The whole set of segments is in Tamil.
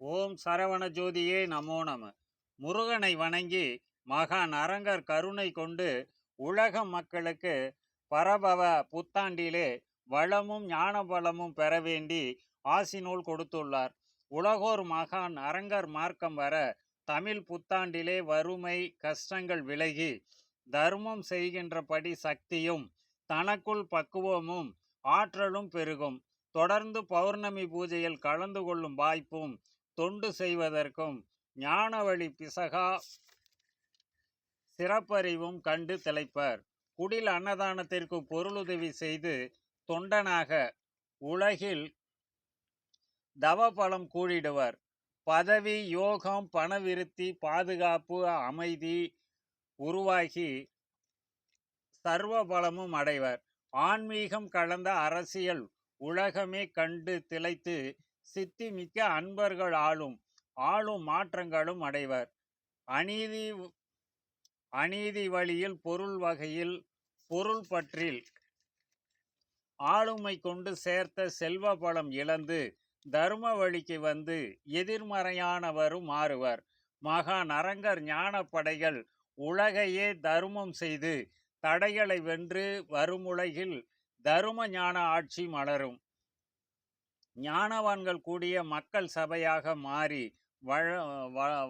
ஓம் சரவண ஜோதியே நமோ நம. முருகனை வணங்கி மகான் அரங்கர் கருணை கொண்டு உலக மக்களுக்கு பரபவ புத்தாண்டிலே வளமும் ஞான பலமும் பெற வேண்டி ஆசிநூல் கொடுத்துள்ளார். உலகோர் மகான் அரங்கர் மார்க்கம் வர தமிழ் புத்தாண்டிலே வறுமை கஷ்டங்கள் விலகி தர்மம் செய்கின்றபடி சக்தியும் தனக்குள் பக்குவமும் ஆற்றலும் பெருகும். தொடர்ந்து பௌர்ணமி பூஜையில் கலந்து கொள்ளும் வாய்ப்பும் தொண்டு செய்வதற்கும் ஞானவழி பிசகா சிறப்பறிவும் கண்டு திளைப்பர். குடில் அன்னதானத்திற்கு பொருளுதவி செய்து தொண்டனாக உலகில் தவபலம் கூடிடுவர். பதவி யோகம் பணவிருத்தி பாதுகாப்பு அமைதி உருவாகி சர்வ பலமும் அடைவர். ஆன்மீகம் கலந்த அரசியல் உலகமே கண்டு திளைத்து சித்தி மிக்க அன்பர்கள் ஆளும் மாற்றங்களும் அடைவர். அநீதி வழியில் பொருள் வகையில் பொருள் பற்றில் ஆளுமை கொண்டு சேர்த்த செல்வ பலம் இழந்து தர்ம வழிக்கு வந்து எதிர்மறையானவரும் மாறுவர். மகான் அரங்கர் ஞான படைகள் உலகையே தர்மம் செய்து தடைகளை வென்று வருமுலகில் தரும ஞான ஆட்சி மலரும். ஞானவான்கள் கூடிய மக்கள் சபையாக மாறி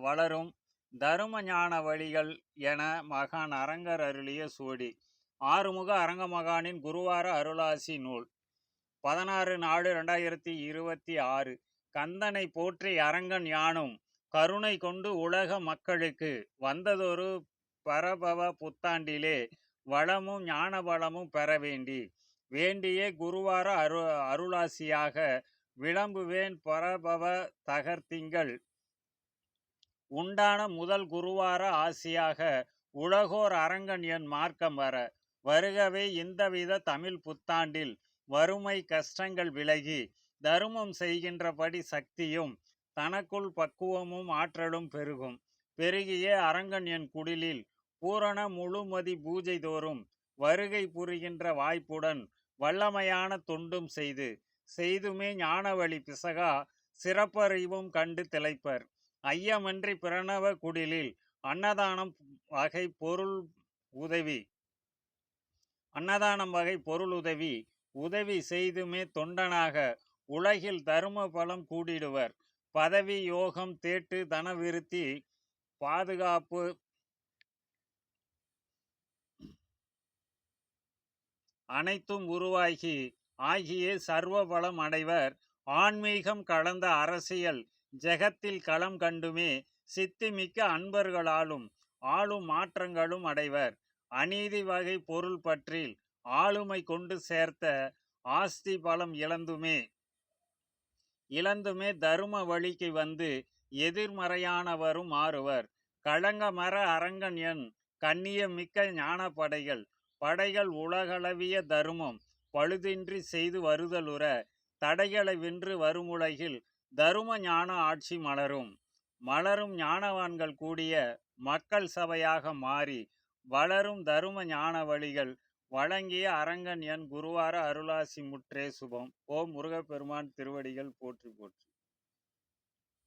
வளரும் தரும ஞான வழிகள் என மகான் அரங்கர் அருளிய சூடி. ஆறுமுக அரங்க மகானின் குருவார அருளாசி நூல் 16/4/2026. கந்தனை போற்றி அரங்கன் யானும் கருணை கொண்டு உலக மக்களுக்கு வந்ததொரு பரபவ புத்தாண்டிலே வளமும் ஞான பலமும் பெற வேண்டியே குருவார அருளாசியாக விளம்புவேன். பரபவ தகர்த்திங்கள் உண்டான முதல் குருவார ஆசியாக உலகோர் அரங்கன் என் மார்க்கம் வர வருகவே. இந்தவித தமிழ் புத்தாண்டில் வறுமை கஷ்டங்கள் விலகி தருமம் செய்கின்றபடி சக்தியும் தனக்குள் பக்குவமும் ஆற்றலும் பெருகும். பெருகிய அரங்கன் என் குடிலில் பூரண முழுமதி பூஜை தோறும் வருகை புரிகின்ற வாய்ப்புடன் வல்லமையான தொண்டும் செய்துமே ஞானவழி பிசகா சிறப்பறிவும் கண்டு திளைப்பர். ஐயமன்றி பிரணவ குடிலில் அன்னதானம் வகை பொருள் உதவி செய்துமே தொண்டனாக உலகில் தரும பலம் கூடிடுவர். பதவி யோகம் தேட்டு தனவிருத்தி பாதுகாப்பு அனைத்தும் உருவாகி ஆகியே சர்வ பலம் அடைவர். ஆன்மீகம் கலந்த அரசியல் ஜெகத்தில் களம் கண்டுமே சித்தி மிக்க அன்பர்களாலும் ஆளும் மாற்றங்களும் அடைவர். அநீதி வகை பொருள் பற்றில் ஆளுமை கொண்டு சேர்த்த ஆஸ்தி பலம் இழந்துமே தரும வழிக்கு வந்து எதிர்மறையானவரும் மாறுவர். களங்கமர அரங்கன் என் கண்ணிய மிக்க ஞான படைகள் உலகளவிய தருமம் பழுதின்றி செய்து வருதலுற தடைகளை வென்று வருமுலகில் தரும ஞான ஆட்சி மலரும் ஞானவான்கள் கூடிய மக்கள் சபையாக மாறி வளரும் தரும ஞான வழிகள் வழங்கிய அரங்கன் என் குருவார அருளாசி முற்றே சுபம். ஓம் முருகப்பெருமான் திருவடிகள் போற்றி போற்றி.